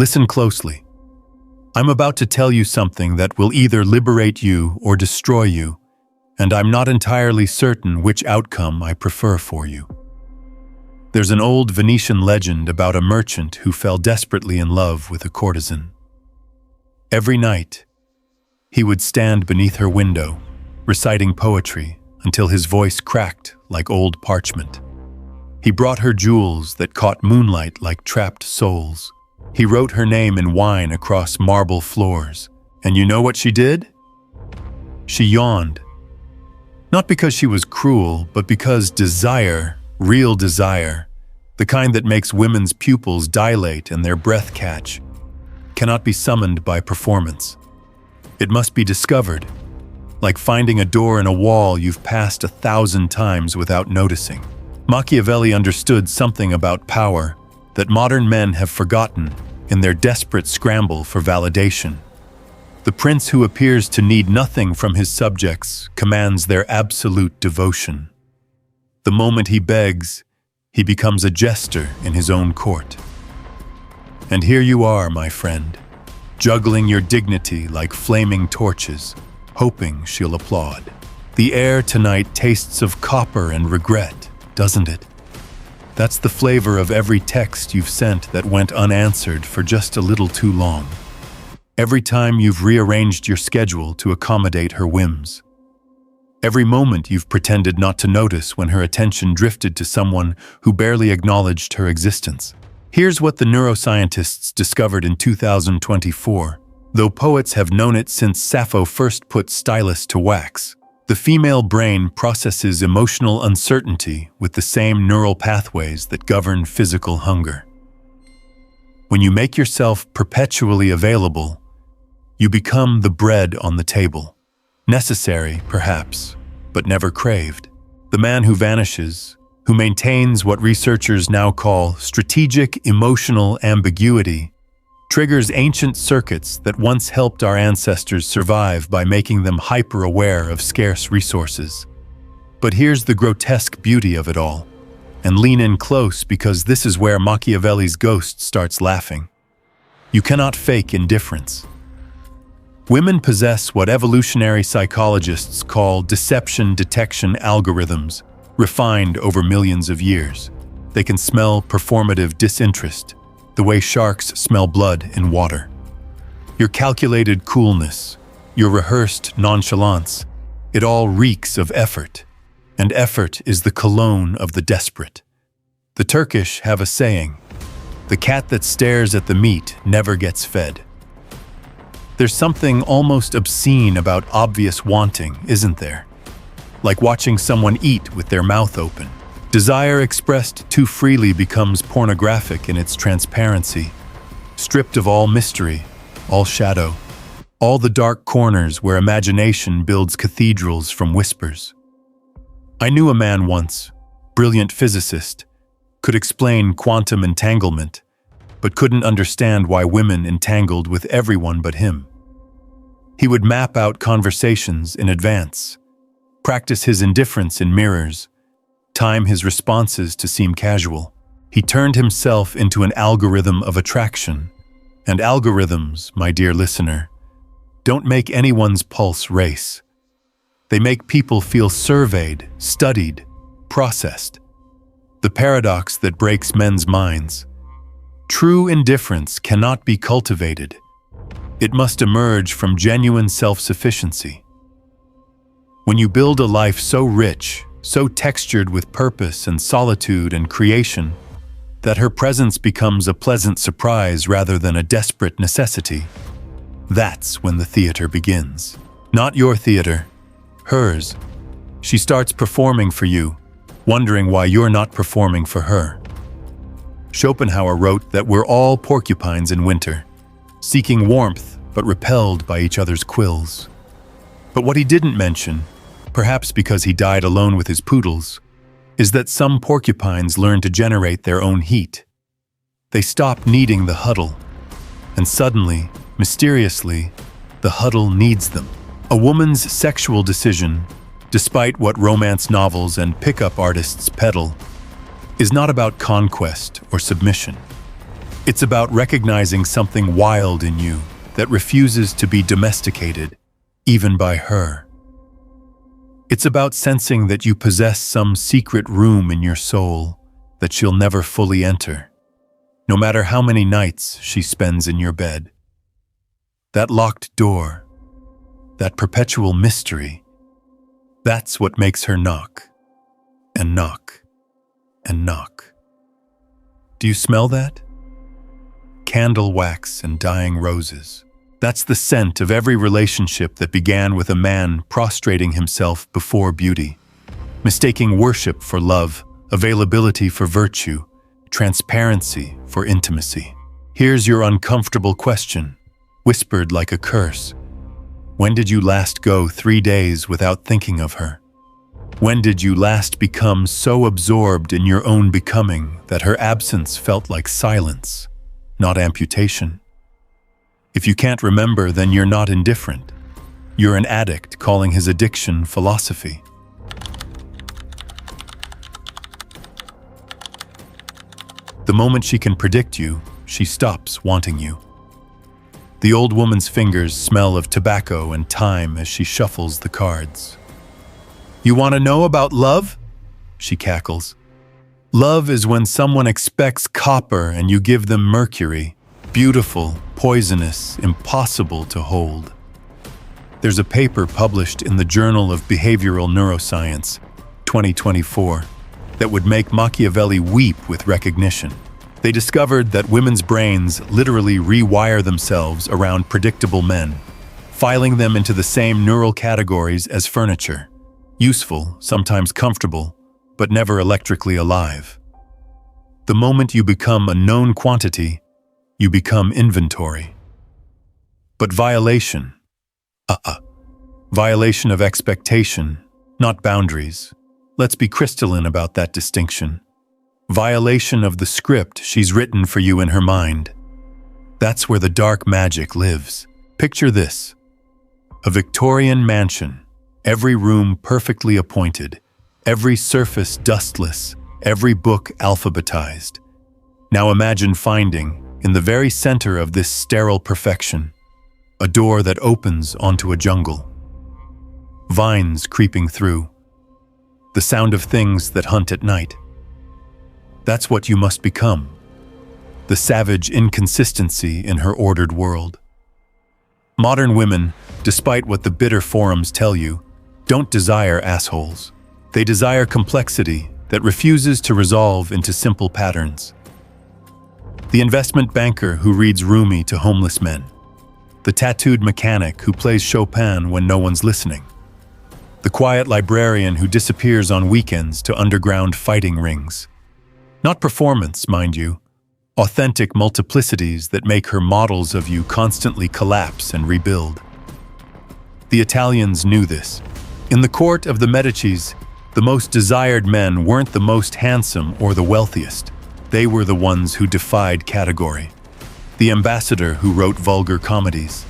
Listen closely. I'm about to tell you something that will either liberate you or destroy you, and I'm not entirely certain which outcome I prefer for you. There's an old Venetian legend about a merchant who fell desperately in love with a courtesan. Every night, he would stand beneath her window, reciting poetry until his voice cracked like old parchment. He brought her jewels that caught moonlight like trapped souls. He wrote her name in wine across marble floors. And you know what she did? She yawned. Not because she was cruel, but because desire, real desire, the kind that makes women's pupils dilate and their breath catch, cannot be summoned by performance. It must be discovered, like finding a door in a wall you've passed 1,000 times without noticing. Machiavelli understood something about power that modern men have forgotten in their desperate scramble for validation. The prince who appears to need nothing from his subjects commands their absolute devotion. The moment he begs, he becomes a jester in his own court. And here you are, my friend, juggling your dignity like flaming torches, hoping she'll applaud. The air tonight tastes of copper and regret, doesn't it? That's the flavor of every text you've sent that went unanswered for just a little too long. Every time you've rearranged your schedule to accommodate her whims. Every moment you've pretended not to notice when her attention drifted to someone who barely acknowledged her existence. Here's what the neuroscientists discovered in 2024. Though poets have known it since Sappho first put stylus to wax, the female brain processes emotional uncertainty with the same neural pathways that govern physical hunger. When you make yourself perpetually available, you become the bread on the table. Necessary, perhaps, but never craved. The man who vanishes, who maintains what researchers now call strategic emotional ambiguity, triggers ancient circuits that once helped our ancestors survive by making them hyper-aware of scarce resources. But here's the grotesque beauty of it all. And lean in close, because this is where Machiavelli's ghost starts laughing. You cannot fake indifference. Women possess what evolutionary psychologists call deception detection algorithms, refined over millions of years. They can smell performative disinterest, the way sharks smell blood in water. Your calculated coolness, your rehearsed nonchalance, it all reeks of effort, and effort is the cologne of the desperate. The Turkish have a saying, "The cat that stares at the meat never gets fed." There's something almost obscene about obvious wanting, isn't there? Like watching someone eat with their mouth open. Desire expressed too freely becomes pornographic in its transparency, stripped of all mystery, all shadow, all the dark corners where imagination builds cathedrals from whispers. I knew a man once, brilliant physicist, could explain quantum entanglement, but couldn't understand why women entangled with everyone but him. He would map out conversations in advance, practice his indifference in mirrors, time his responses to seem casual. He turned himself into an algorithm of attraction. And algorithms, my dear listener, don't make anyone's pulse race. They make people feel surveyed, studied, processed. The paradox that breaks men's minds. True indifference cannot be cultivated. It must emerge from genuine self-sufficiency. When you build a life so rich, so textured with purpose and solitude and creation, that her presence becomes a pleasant surprise rather than a desperate necessity, that's when the theater begins. Not your theater, hers. She starts performing for you, wondering why you're not performing for her. Schopenhauer wrote that we're all porcupines in winter, seeking warmth but repelled by each other's quills. But what he didn't mention, perhaps because he died alone with his poodles, is that some porcupines learn to generate their own heat. They stop needing the huddle, and suddenly, mysteriously, the huddle needs them. A woman's sexual decision, despite what romance novels and pickup artists peddle, is not about conquest or submission. It's about recognizing something wild in you that refuses to be domesticated, even by her. It's about sensing that you possess some secret room in your soul that she'll never fully enter, no matter how many nights she spends in your bed. That locked door, that perpetual mystery, that's what makes her knock, and knock, and knock. Do you smell that? Candle wax and dying roses. That's the scent of every relationship that began with a man prostrating himself before beauty, mistaking worship for love, availability for virtue, transparency for intimacy. Here's your uncomfortable question, whispered like a curse. When did you last go 3 days without thinking of her? When did you last become so absorbed in your own becoming that her absence felt like silence, not amputation? If you can't remember, then you're not indifferent. You're an addict calling his addiction philosophy. The moment she can predict you, she stops wanting you. The old woman's fingers smell of tobacco and time as she shuffles the cards. You want to know about love? She cackles. Love is when someone expects copper and you give them mercury. Beautiful, poisonous, impossible to hold. There's a paper published in the Journal of Behavioral Neuroscience, 2024, that would make Machiavelli weep with recognition. They discovered that women's brains literally rewire themselves around predictable men, filing them into the same neural categories as furniture. Useful, sometimes comfortable, but never electrically alive. The moment you become a known quantity, you become inventory. But violation. Violation of expectation, not boundaries. Let's be crystalline about that distinction. Violation of the script she's written for you in her mind. That's where the dark magic lives. Picture this. A Victorian mansion, every room perfectly appointed, every surface dustless, every book alphabetized. Now imagine finding, in the very center of this sterile perfection, a door that opens onto a jungle. Vines creeping through. The sound of things that hunt at night. That's what you must become. The savage inconsistency in her ordered world. Modern women, despite what the bitter forums tell you, don't desire assholes. They desire complexity that refuses to resolve into simple patterns. The investment banker who reads Rumi to homeless men. The tattooed mechanic who plays Chopin when no one's listening. The quiet librarian who disappears on weekends to underground fighting rings. Not performance, mind you. Authentic multiplicities that make her models of you constantly collapse and rebuild. The Italians knew this. In the court of the Medicis, the most desired men weren't the most handsome or the wealthiest. They were the ones who defied category. The ambassador who wrote vulgar comedies.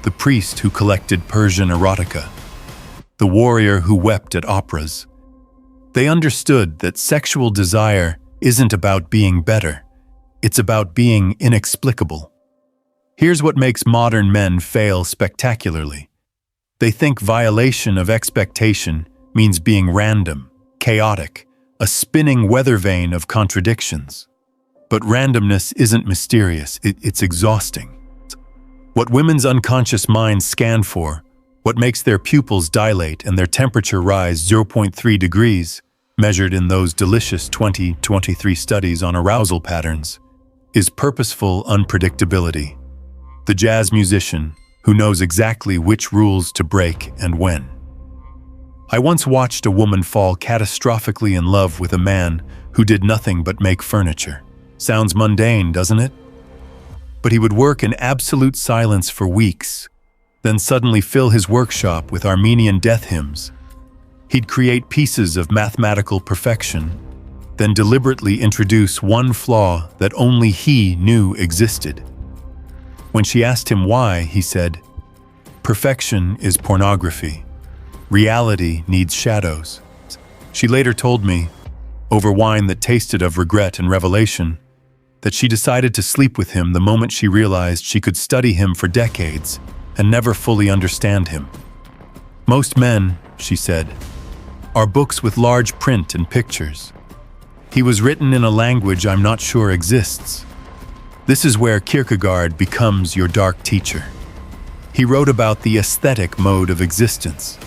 The priest who collected Persian erotica. The warrior who wept at operas. They understood that sexual desire isn't about being better. It's about being inexplicable. Here's what makes modern men fail spectacularly. They think violation of expectation means being random, chaotic, a spinning weather vane of contradictions. But randomness isn't mysterious, it's exhausting. What women's unconscious minds scan for, what makes their pupils dilate and their temperature rise 0.3 degrees, measured in those delicious 2023 studies on arousal patterns, is purposeful unpredictability. The jazz musician who knows exactly which rules to break and when. I once watched a woman fall catastrophically in love with a man who did nothing but make furniture. Sounds mundane, doesn't it? But he would work in absolute silence for weeks, then suddenly fill his workshop with Armenian death hymns. He'd create pieces of mathematical perfection, then deliberately introduce one flaw that only he knew existed. When she asked him why, he said, "Perfection is pornography. Reality needs shadows." She later told me, over wine that tasted of regret and revelation, that she decided to sleep with him the moment she realized she could study him for decades and never fully understand him. Most men, she said, are books with large print and pictures. He was written in a language I'm not sure exists. This is where Kierkegaard becomes your dark teacher. He wrote about the aesthetic mode of existence,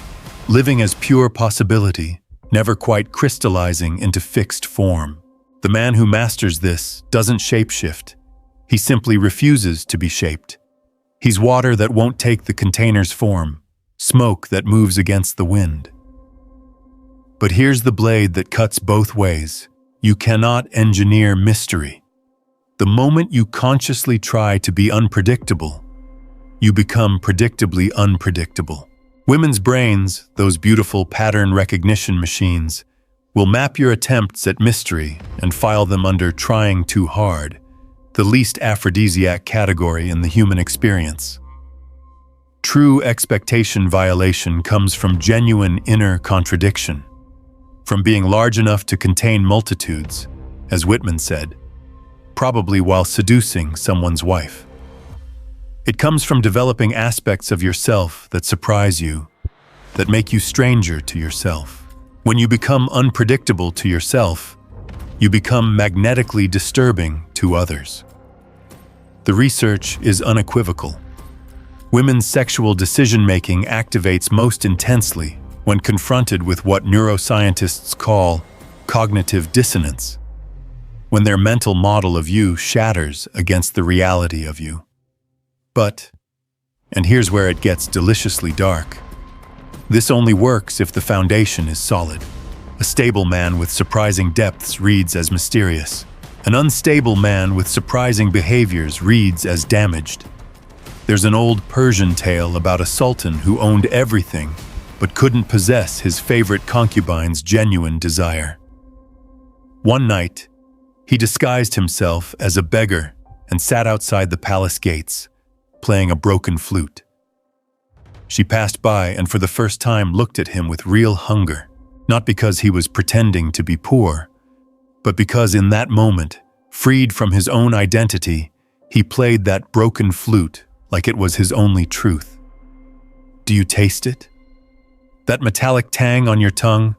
living as pure possibility, never quite crystallizing into fixed form. The man who masters this doesn't shapeshift. He simply refuses to be shaped. He's water that won't take the container's form, smoke that moves against the wind. But here's the blade that cuts both ways. You cannot engineer mystery. The moment you consciously try to be unpredictable, you become predictably unpredictable. Women's brains, those beautiful pattern recognition machines, will map your attempts at mystery and file them under trying too hard, the least aphrodisiac category in the human experience. True expectation violation comes from genuine inner contradiction, from being large enough to contain multitudes, as Whitman said, probably while seducing someone's wife. It comes from developing aspects of yourself that surprise you, that make you stranger to yourself. When you become unpredictable to yourself, you become magnetically disturbing to others. The research is unequivocal. Women's sexual decision-making activates most intensely when confronted with what neuroscientists call cognitive dissonance, when their mental model of you shatters against the reality of you. But, and here's where it gets deliciously dark, this only works if the foundation is solid. A stable man with surprising depths reads as mysterious. An unstable man with surprising behaviors reads as damaged. There's an old Persian tale about a sultan who owned everything but couldn't possess his favorite concubine's genuine desire. One night, he disguised himself as a beggar and sat outside the palace gates, playing a broken flute. She passed by and for the first time looked at him with real hunger, not because he was pretending to be poor, but because in that moment, freed from his own identity, he played that broken flute like it was his only truth. Do you taste it? That metallic tang on your tongue?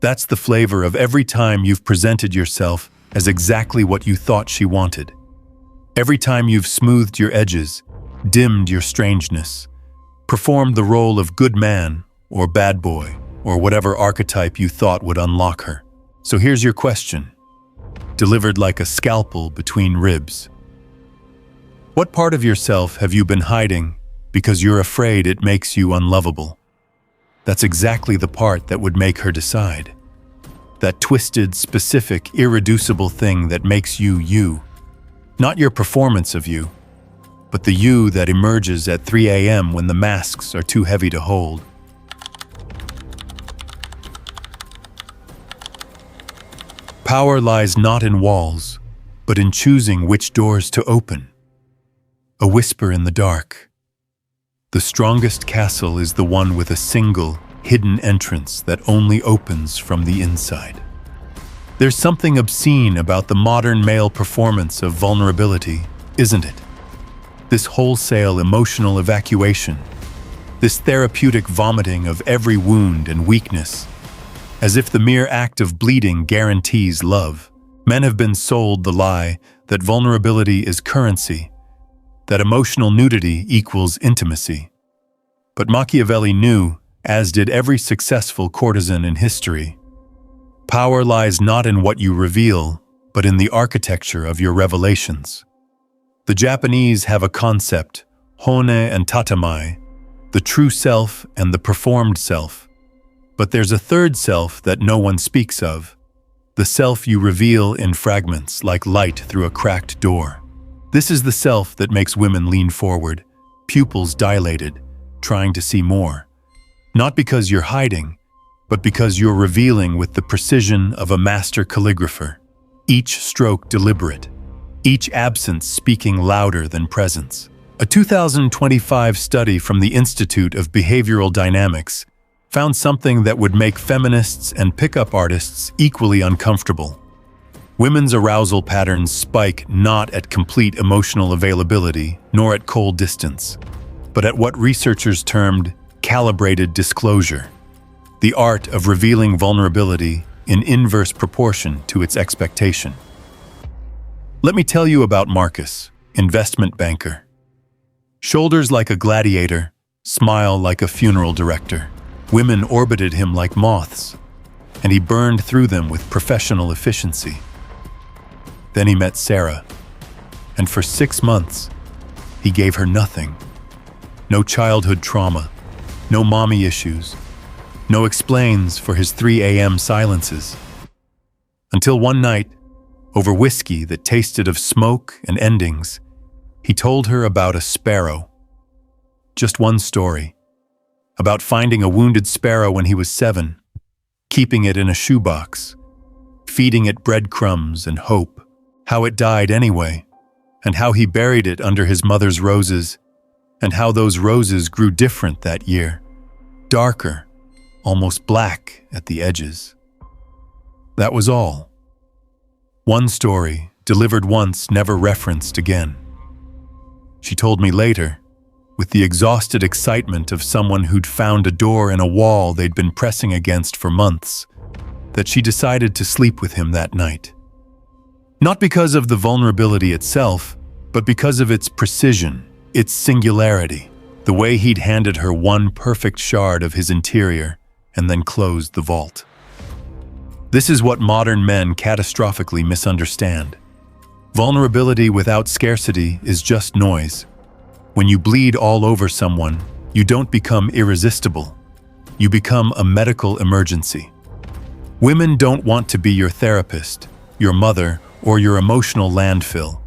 That's the flavor of every time you've presented yourself as exactly what you thought she wanted. Every time you've smoothed your edges, dimmed your strangeness, performed the role of good man or bad boy or whatever archetype you thought would unlock her. So here's your question, delivered like a scalpel between ribs. What part of yourself have you been hiding because you're afraid it makes you unlovable? That's exactly the part that would make her decide. That twisted, specific, irreducible thing that makes you you. Not your performance of you, but the you that emerges at 3 a.m. when the masks are too heavy to hold. Power lies not in walls, but in choosing which doors to open. A whisper in the dark. The strongest castle is the one with a single, hidden entrance that only opens from the inside. There's something obscene about the modern male performance of vulnerability, isn't it? This wholesale emotional evacuation, this therapeutic vomiting of every wound and weakness, as if the mere act of bleeding guarantees love. Men have been sold the lie that vulnerability is currency, that emotional nudity equals intimacy. But Machiavelli knew, as did every successful courtesan in history, power lies not in what you reveal, but in the architecture of your revelations. The Japanese have a concept, hone and tatamai, the true self and the performed self. But there's a third self that no one speaks of, the self you reveal in fragments like light through a cracked door. This is the self that makes women lean forward, pupils dilated, trying to see more. Not because you're hiding, but because you're revealing with the precision of a master calligrapher, each stroke deliberate, each absence speaking louder than presence. A 2025 study from the Institute of Behavioral Dynamics found something that would make feminists and pickup artists equally uncomfortable. Women's arousal patterns spike not at complete emotional availability, nor at cold distance, but at what researchers termed calibrated disclosure, the art of revealing vulnerability in inverse proportion to its expectation. Let me tell you about Marcus, investment banker. Shoulders like a gladiator, smile like a funeral director. Women orbited him like moths, and he burned through them with professional efficiency. Then he met Sarah, and for 6 months, he gave her nothing. No childhood trauma, no mommy issues, no explains for his 3 a.m. silences. Until one night, over whiskey that tasted of smoke and endings, he told her about a sparrow. Just one story, about finding a wounded sparrow when he was 7, keeping it in a shoebox, feeding it breadcrumbs and hope, how it died anyway, and how he buried it under his mother's roses, and how those roses grew different that year, darker, almost black at the edges. That was all. One story, delivered once, never referenced again. She told me later, with the exhausted excitement of someone who'd found a door in a wall they'd been pressing against for months, that she decided to sleep with him that night. Not because of the vulnerability itself, but because of its precision, its singularity, the way he'd handed her one perfect shard of his interior and then closed the vault. This is what modern men catastrophically misunderstand. Vulnerability without scarcity is just noise. When you bleed all over someone, you don't become irresistible. You become a medical emergency. Women don't want to be your therapist, your mother, or your emotional landfill.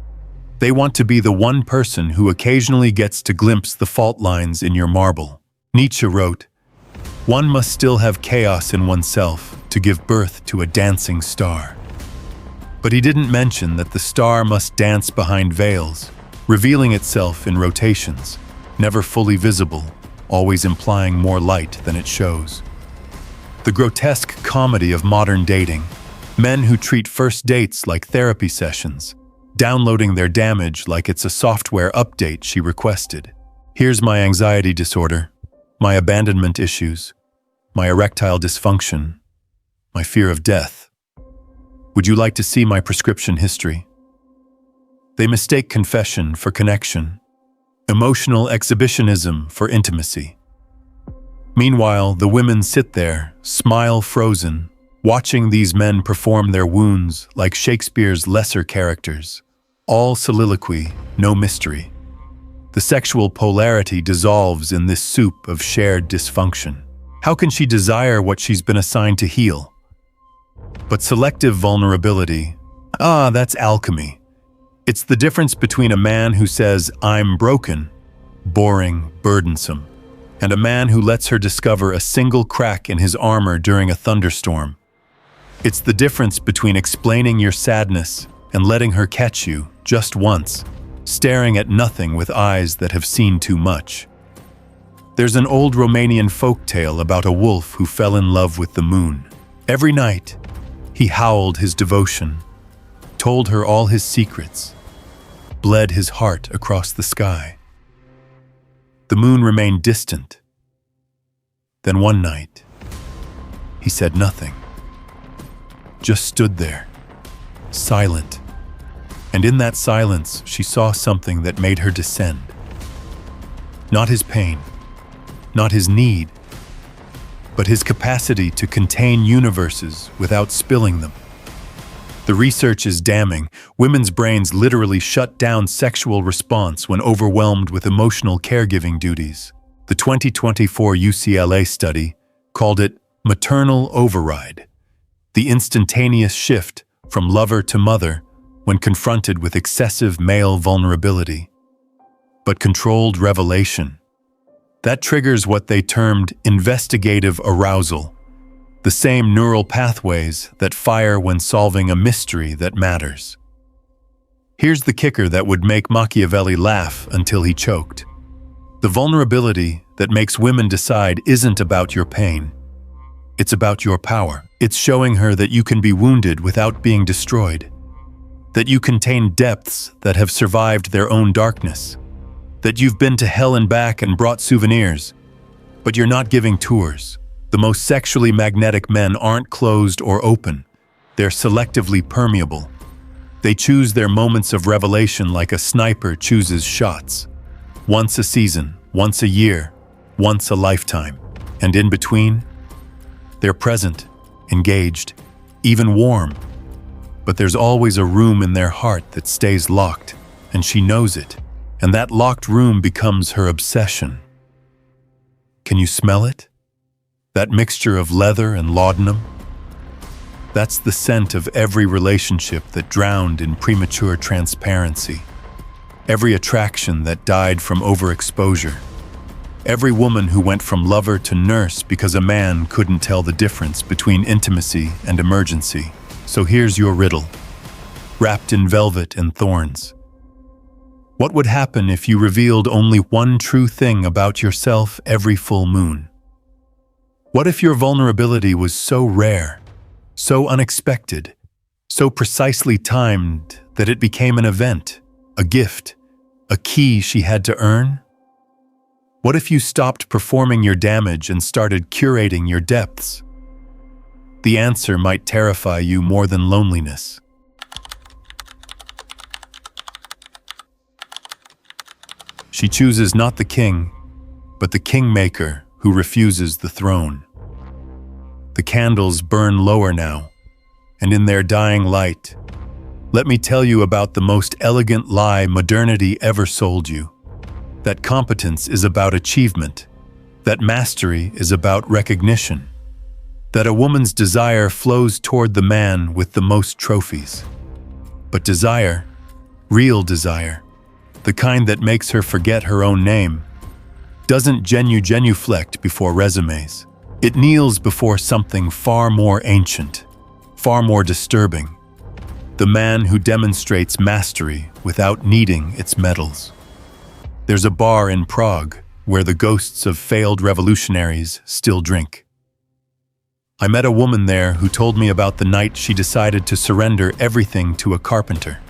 They want to be the one person who occasionally gets to glimpse the fault lines in your marble. Nietzsche wrote, "One must still have chaos in oneself to give birth to a dancing star." But he didn't mention that the star must dance behind veils, revealing itself in rotations, never fully visible, always implying more light than it shows. The grotesque comedy of modern dating, men who treat first dates like therapy sessions, downloading their damage like it's a software update she requested. Here's my anxiety disorder, my abandonment issues, my erectile dysfunction, my fear of death. Would you like to see my prescription history? They mistake confession for connection, emotional exhibitionism for intimacy. Meanwhile, the women sit there, smile frozen, watching these men perform their wounds like Shakespeare's lesser characters. All soliloquy, no mystery. The sexual polarity dissolves in this soup of shared dysfunction. How can she desire what she's been assigned to heal? But selective vulnerability, that's alchemy. It's the difference between a man who says, "I'm broken," boring, burdensome, and a man who lets her discover a single crack in his armor during a thunderstorm. It's the difference between explaining your sadness and letting her catch you, just once, staring at nothing with eyes that have seen too much. There's an old Romanian folktale about a wolf who fell in love with the moon. Every night, he howled his devotion, told her all his secrets, bled his heart across the sky. The moon remained distant. Then one night, he said nothing. Just stood there, silent. And in that silence, she saw something that made her descend. Not his pain, not his need, but his capacity to contain universes without spilling them. The research is damning. Women's brains literally shut down sexual response when overwhelmed with emotional caregiving duties. The 2024 UCLA study called it maternal override, the instantaneous shift from lover to mother when confronted with excessive male vulnerability. But controlled revelation, that triggers what they termed investigative arousal, the same neural pathways that fire when solving a mystery that matters. Here's the kicker that would make Machiavelli laugh until he choked. The vulnerability that makes women decide isn't about your pain. It's about your power. It's showing her that you can be wounded without being destroyed. that you contain depths that have survived their own darkness, that you've been to hell and back and brought souvenirs, but you're not giving tours. The most sexually magnetic men aren't closed or open. They're selectively permeable. They choose their moments of revelation like a sniper chooses shots. Once a season, once a year, once a lifetime. And in between, they're present, engaged, even warm. But there's always a room in their heart that stays locked, and she knows it. And that locked room becomes her obsession. Can you smell it? That mixture of leather and laudanum? That's the scent of every relationship that drowned in premature transparency. Every attraction that died from overexposure. Every woman who went from lover to nurse because a man couldn't tell the difference between intimacy and emergency. So here's your riddle, wrapped in velvet and thorns. What would happen if you revealed only one true thing about yourself every full moon? What if your vulnerability was so rare, so unexpected, so precisely timed that it became an event, a gift, a key she had to earn? What if you stopped performing your damage and started curating your depths? The answer might terrify you more than loneliness. She chooses not the king, but the kingmaker who refuses the throne. The candles burn lower now, and in their dying light, let me tell you about the most elegant lie modernity ever sold you. That competence is about achievement, that mastery is about recognition, that a woman's desire flows toward the man with the most trophies. But desire, real desire, the kind that makes her forget her own name, doesn't genuflect before resumes. It kneels before something far more ancient, far more disturbing. The man who demonstrates mastery without needing its medals. There's a bar in Prague where the ghosts of failed revolutionaries still drink. I met a woman there who told me about the night she decided to surrender everything to a carpenter.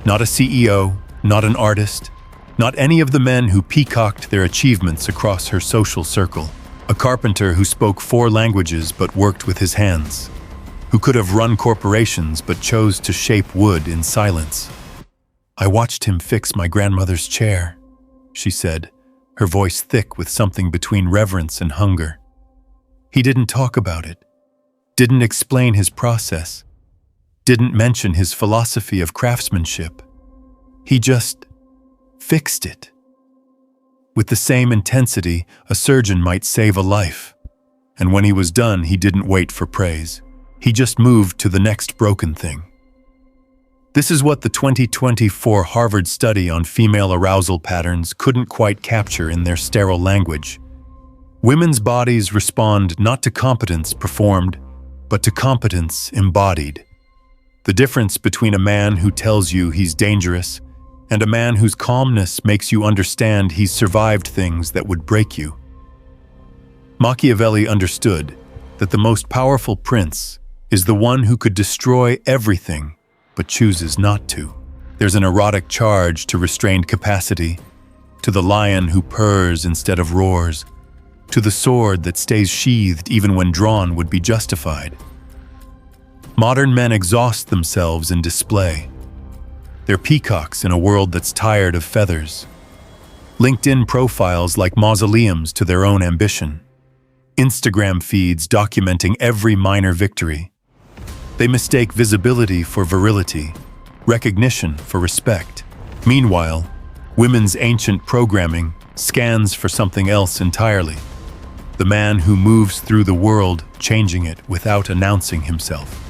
Not a CEO, not an artist, not any of the men who peacocked their achievements across her social circle. A carpenter who spoke 4 languages but worked with his hands, who could have run corporations but chose to shape wood in silence. I watched him fix my grandmother's chair, she said, her voice thick with something between reverence and hunger. He didn't talk about it, didn't explain his process, didn't mention his philosophy of craftsmanship. He just fixed it. With the same intensity, a surgeon might save a life. And when he was done, he didn't wait for praise. He just moved to the next broken thing. This is what the 2024 Harvard study on female arousal patterns couldn't quite capture in their sterile language. Women's bodies respond not to competence performed, but to competence embodied. The difference between a man who tells you he's dangerous and a man whose calmness makes you understand he's survived things that would break you. Machiavelli understood that the most powerful prince is the one who could destroy everything but chooses not to. There's an erotic charge to restrained capacity, to the lion who purrs instead of roars, to the sword that stays sheathed even when drawn would be justified. Modern men exhaust themselves in display. They're peacocks in a world that's tired of feathers. LinkedIn profiles like mausoleums to their own ambition. Instagram feeds documenting every minor victory. They mistake visibility for virility, recognition for respect. Meanwhile, women's ancient programming scans for something else entirely. The man who moves through the world, changing it without announcing himself.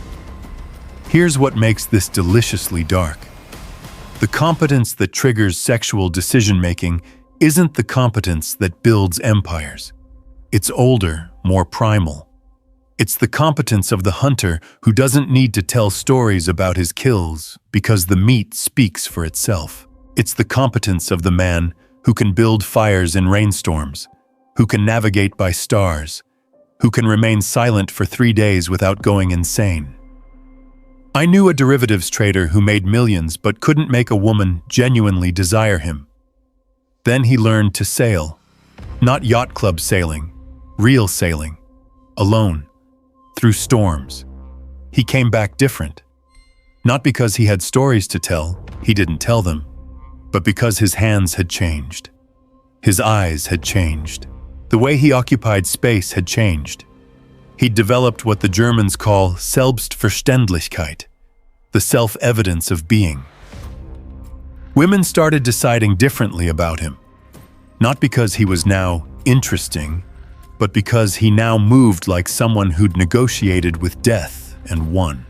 Here's what makes this deliciously dark. The competence that triggers sexual decision-making isn't the competence that builds empires. It's older, more primal. It's the competence of the hunter who doesn't need to tell stories about his kills because the meat speaks for itself. It's the competence of the man who can build fires in rainstorms, who can navigate by stars, who can remain silent for 3 days without going insane. I knew a derivatives trader who made millions but couldn't make a woman genuinely desire him. Then he learned to sail. Not yacht club sailing, real sailing. Alone. Through storms. He came back different. Not because he had stories to tell, he didn't tell them, but because his hands had changed. His eyes had changed. The way he occupied space had changed. He'd developed what the Germans call Selbstverständlichkeit, the self-evidence of being. Women started deciding differently about him, not because he was now interesting, but because he now moved like someone who'd negotiated with death and won.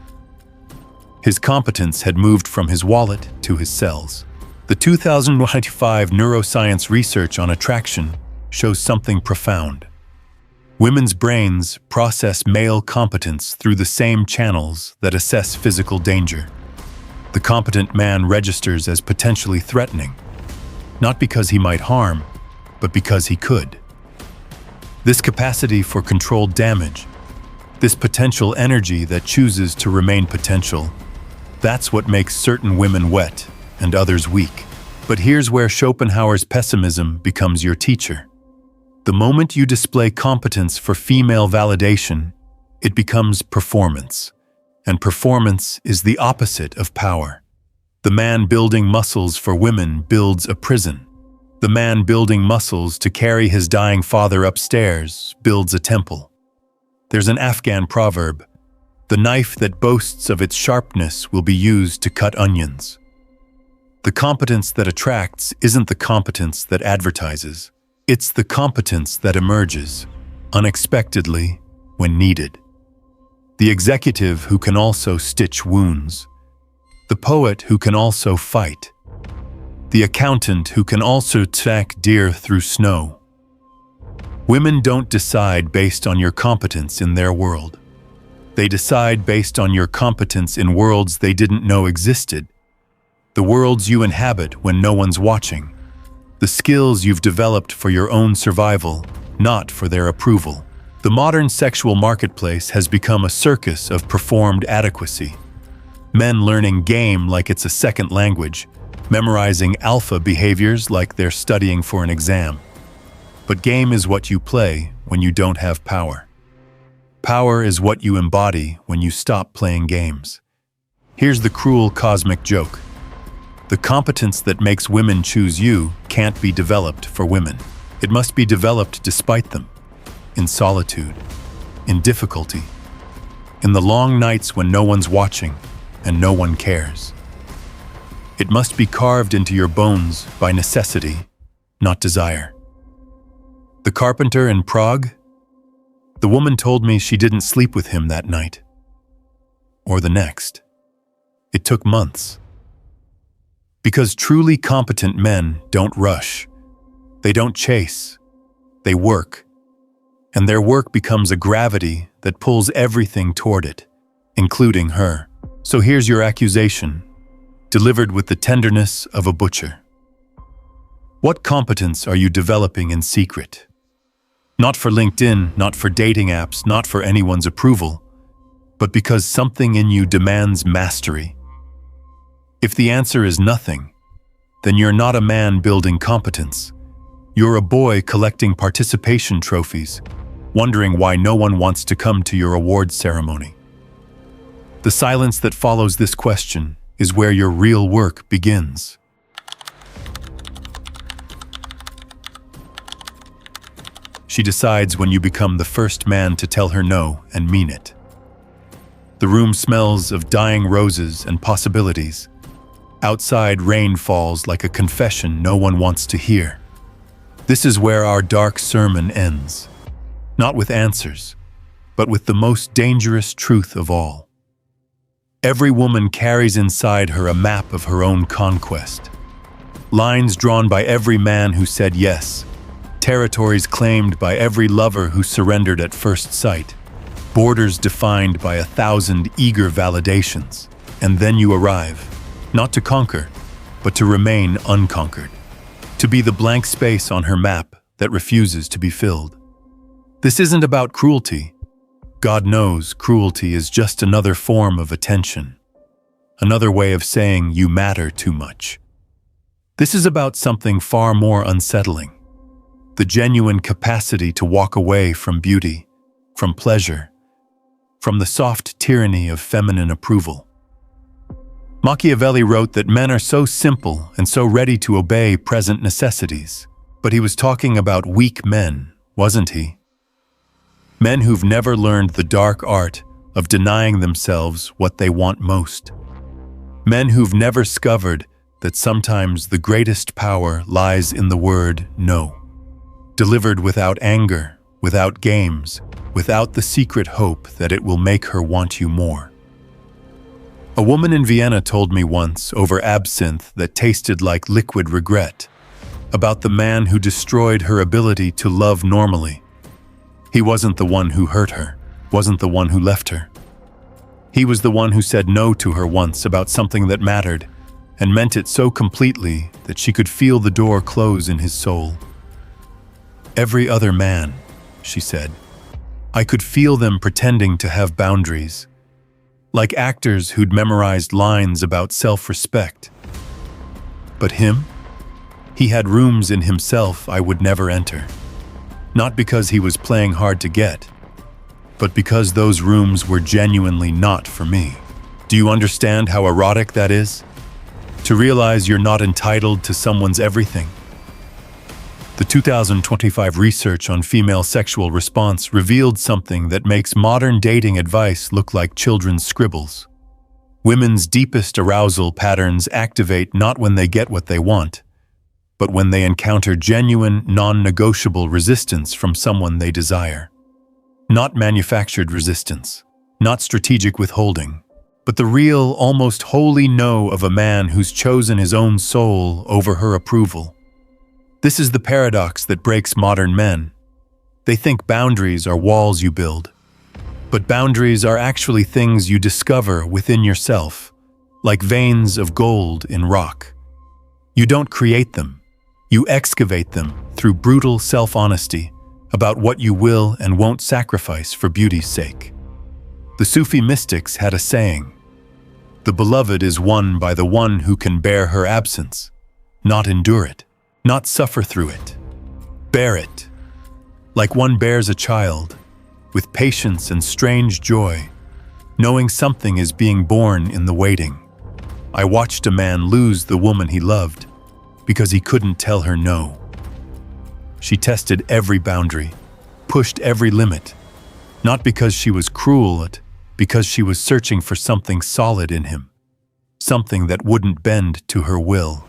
His competence had moved from his wallet to his cells. The 2025 neuroscience research on attraction shows something profound. Women's brains process male competence through the same channels that assess physical danger. The competent man registers as potentially threatening, not because he might harm, but because he could. This capacity for controlled damage, this potential energy that chooses to remain potential, that's what makes certain women wet and others weak. But here's where Schopenhauer's pessimism becomes your teacher. The moment you display competence for female validation, it becomes performance. And performance is the opposite of power. The man building muscles for women builds a prison. The man building muscles to carry his dying father upstairs builds a temple. There's an Afghan proverb, "The knife that boasts of its sharpness will be used to cut onions." The competence that attracts isn't the competence that advertises. It's the competence that emerges, unexpectedly, when needed. The executive who can also stitch wounds. The poet who can also fight. The accountant who can also track deer through snow. Women don't decide based on your competence in their world. They decide based on your competence in worlds they didn't know existed. The worlds you inhabit when no one's watching. The skills you've developed for your own survival, not for their approval. The modern sexual marketplace has become a circus of performed adequacy. Men learning game like it's a second language, memorizing alpha behaviors like they're studying for an exam. But game is what you play when you don't have power. Power is what you embody when you stop playing games. Here's the cruel cosmic joke. The competence that makes women choose you can't be developed for women. It must be developed despite them, in solitude, in difficulty, in the long nights when no one's watching and no one cares. It must be carved into your bones by necessity, not desire. The carpenter in Prague? The woman told me she didn't sleep with him that night, or the next. It took months. Because truly competent men don't rush. They don't chase. They work. And their work becomes a gravity that pulls everything toward it, including her. So here's your accusation, delivered with the tenderness of a butcher. What competence are you developing in secret? Not for LinkedIn, not for dating apps, not for anyone's approval, but because something in you demands mastery. If the answer is nothing, then you're not a man building competence. You're a boy collecting participation trophies, wondering why no one wants to come to your awards ceremony. The silence that follows this question is where your real work begins. She decides when you become the first man to tell her no and mean it. The room smells of dying roses and possibilities. Outside, rain falls like a confession no one wants to hear. This is where our dark sermon ends. Not with answers, but with the most dangerous truth of all. Every woman carries inside her a map of her own conquest. Lines drawn by every man who said yes. Territories claimed by every lover who surrendered at first sight. Borders defined by 1,000 eager validations. And then you arrive. Not to conquer, but to remain unconquered. To be the blank space on her map that refuses to be filled. This isn't about cruelty. God knows cruelty is just another form of attention. another way of saying you matter too much. This is about something far more unsettling: the genuine capacity to walk away from beauty, from pleasure, from the soft tyranny of feminine approval. Machiavelli wrote that men are so simple and so ready to obey present necessities, but he was talking about weak men, wasn't he? Men who've never learned the dark art of denying themselves what they want most. Men who've never discovered that sometimes the greatest power lies in the word no, delivered without anger, without games, without the secret hope that it will make her want you more. A woman in Vienna told me once over absinthe that tasted like liquid regret about the man who destroyed her ability to love normally. He wasn't the one who hurt her, wasn't the one who left her. He was the one who said no to her once about something that mattered, and meant it so completely that she could feel the door close in his soul. Every other man, she said, I could feel them pretending to have boundaries, like actors who'd memorized lines about self-respect. But him? He had rooms in himself I would never enter. Not because he was playing hard to get, but because those rooms were genuinely not for me. Do you understand how erotic that is? To realize you're not entitled to someone's everything. The 2025 research on female sexual response revealed something that makes modern dating advice look like children's scribbles. Women's deepest arousal patterns activate not when they get what they want, but when they encounter genuine, non-negotiable resistance from someone they desire. Not manufactured resistance, not strategic withholding, but the real, almost holy no of a man who's chosen his own soul over her approval. This is the paradox that breaks modern men. They think boundaries are walls you build, but boundaries are actually things you discover within yourself, like veins of gold in rock. You don't create them. You excavate them through brutal self-honesty about what you will and won't sacrifice for beauty's sake. The Sufi mystics had a saying, "The beloved is won by the one who can bear her absence, not endure it, not suffer through it. Bear it, like one bears a child, with patience and strange joy, knowing something is being born in the waiting." I watched a man lose the woman he loved because he couldn't tell her no. She tested every boundary, pushed every limit, not because she was cruel, but because she was searching for something solid in him, something that wouldn't bend to her will.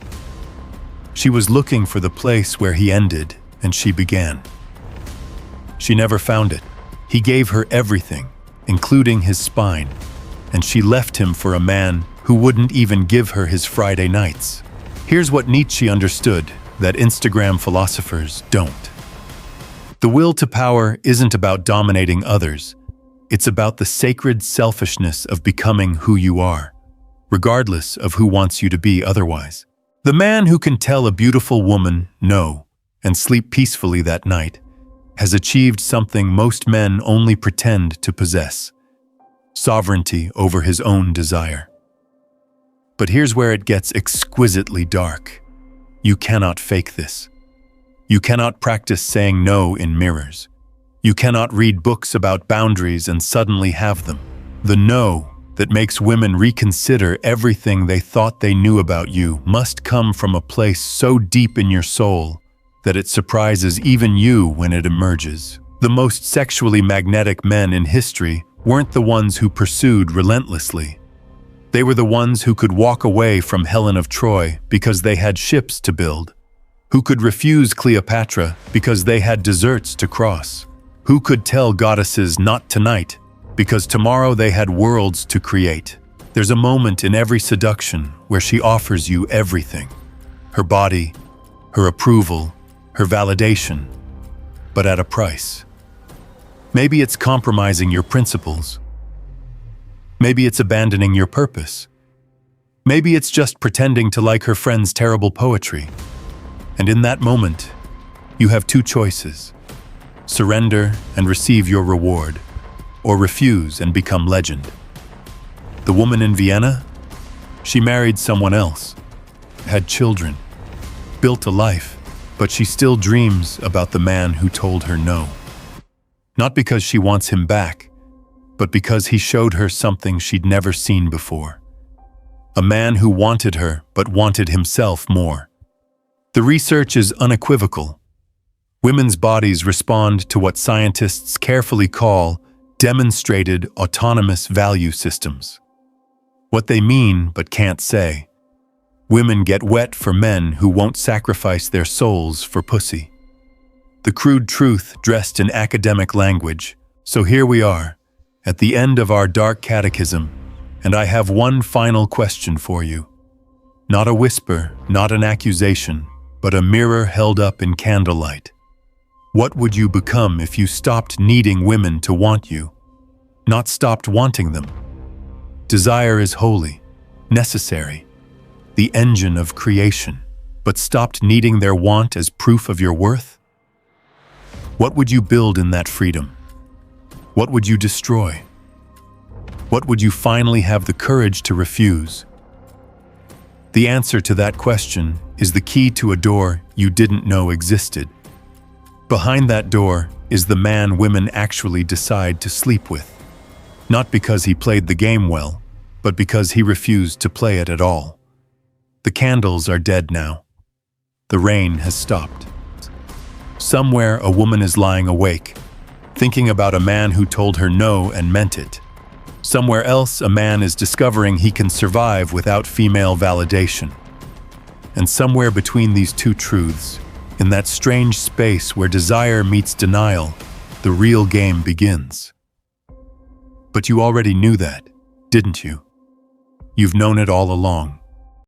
She was looking for the place where he ended and she began. She never found it. He gave her everything, including his spine, and she left him for a man who wouldn't even give her his Friday nights. Here's what Nietzsche understood that Instagram philosophers don't. The will to power isn't about dominating others. It's about the sacred selfishness of becoming who you are, regardless of who wants you to be otherwise. The man who can tell a beautiful woman no and sleep peacefully that night has achieved something most men only pretend to possess: sovereignty over his own desire. But here's where it gets exquisitely dark. You cannot fake this. You cannot practice saying no in mirrors. You cannot read books about boundaries and suddenly have them. The no that makes women reconsider everything they thought they knew about you must come from a place so deep in your soul that it surprises even you when it emerges. The most sexually magnetic men in history weren't the ones who pursued relentlessly. They were the ones who could walk away from Helen of Troy because they had ships to build, who could refuse Cleopatra because they had deserts to cross, who could tell goddesses not tonight because tomorrow they had worlds to create. There's a moment in every seduction where she offers you everything: her body, her approval, her validation, but at a price. Maybe it's compromising your principles. Maybe it's abandoning your purpose. Maybe it's just pretending to like her friend's terrible poetry. And in that moment, you have two choices: surrender and receive your reward, or refuse and become legend. The woman in Vienna? She married someone else, had children, built a life, but she still dreams about the man who told her no. Not because she wants him back, but because he showed her something she'd never seen before. A man who wanted her, but wanted himself more. The research is unequivocal. Women's bodies respond to what scientists carefully call demonstrated autonomous value systems. What they mean but can't say. Women get wet for men who won't sacrifice their souls for pussy. The crude truth dressed in academic language. So here we are, at the end of our dark catechism, and I have one final question for you. Not a whisper, not an accusation, but a mirror held up in candlelight. What would you become if you stopped needing women to want you, not stopped wanting them? Desire is holy, necessary, the engine of creation, but stopped needing their want as proof of your worth? What would you build in that freedom? What would you destroy? What would you finally have the courage to refuse? The answer to that question is the key to a door you didn't know existed. Behind that door is the man women actually decide to sleep with. Not because he played the game well, but because he refused to play it at all. The candles are dead now. The rain has stopped. Somewhere a woman is lying awake, thinking about a man who told her no and meant it. Somewhere else a man is discovering he can survive without female validation. And somewhere between these two truths, in that strange space where desire meets denial, the real game begins. But you already knew that, didn't you? You've known it all along.